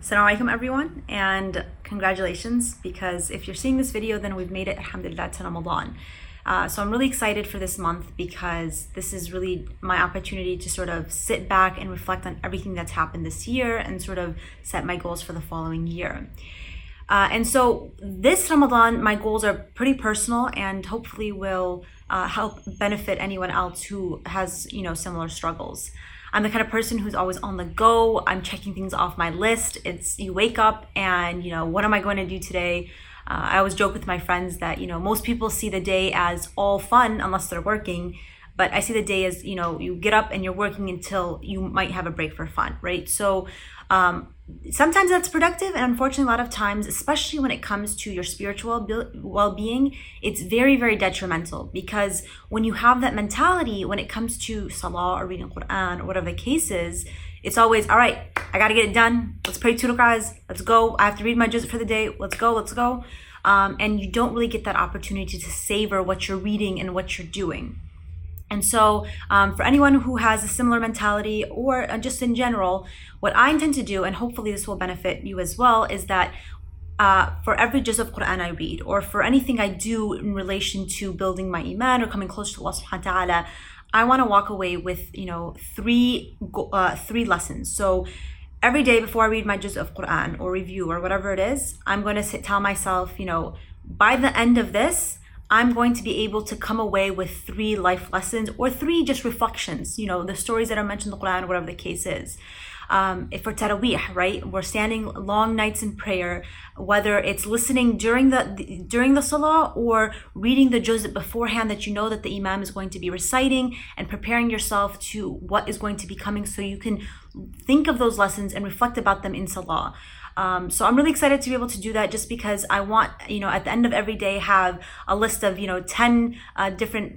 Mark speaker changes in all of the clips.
Speaker 1: Assalamu alaikum everyone, and congratulations, because if you're seeing this video, then we've made it, alhamdulillah, to Ramadan. So I'm really excited for this month because this is really my opportunity to sort of sit back and reflect on everything that's happened this year and sort of set my goals for the following year. And so this Ramadan, my goals are pretty personal and hopefully will help benefit anyone else who has, similar struggles. I'm the kind of person who's always on the go. I'm checking things off my list. It's you wake up and, what am I going to do today? I always joke with my friends that, most people see the day as all fun unless they're working. But I see the day as, you get up and you're working until you might have a break for fun, right? So sometimes that's productive. And unfortunately, a lot of times, especially when it comes to your spiritual well-being, it's very, very detrimental. Because when you have that mentality, when it comes to Salah or reading Quran or whatever the case is, it's always, all right, I got to get it done. Let's pray 2 rak'ahs. Let's go. I have to read my juz for the day. Let's go. And you don't really get that opportunity to savor what you're reading and what you're doing. And so for anyone who has a similar mentality or just in general, what I intend to do, and hopefully this will benefit you as well, is that for every juz of Quran I read, or for anything I do in relation to building my iman or coming closer to Allah subhanahu wa ta'ala, I want to walk away with, three lessons. So every day before I read my juz of Quran or review or whatever it is, I'm going to tell myself, by the end of this, I'm going to be able to come away with 3 life lessons or 3 just reflections, the stories that are mentioned in the Quran, whatever the case is. If for Taraweeh, right, we're standing long nights in prayer, whether it's listening during the Salah or reading the juz beforehand that you know that the Imam is going to be reciting, and preparing yourself to what is going to be coming so you can think of those lessons and reflect about them in Salah. So I'm really excited to be able to do that, just because I want, at the end of every day, have a list of, 10 different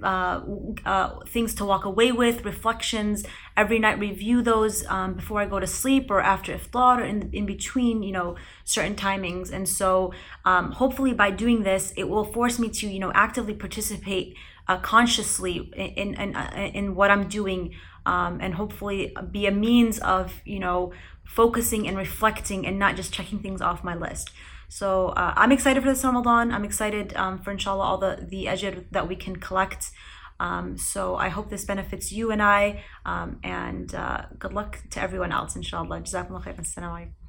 Speaker 1: things to walk away with, reflections. Every night review those before I go to sleep or after iftar or in between, certain timings. And so hopefully by doing this, it will force me to, actively participate consciously in what I'm doing, and hopefully be a means of, focusing and reflecting and not just checking things off my list. So I'm excited for this Ramadan. I'm excited for inshallah all the ajr that we can collect. So I hope this benefits you and I, and good luck to everyone else, inshallah. Jazakumullah khairan. Assalamu alaikum.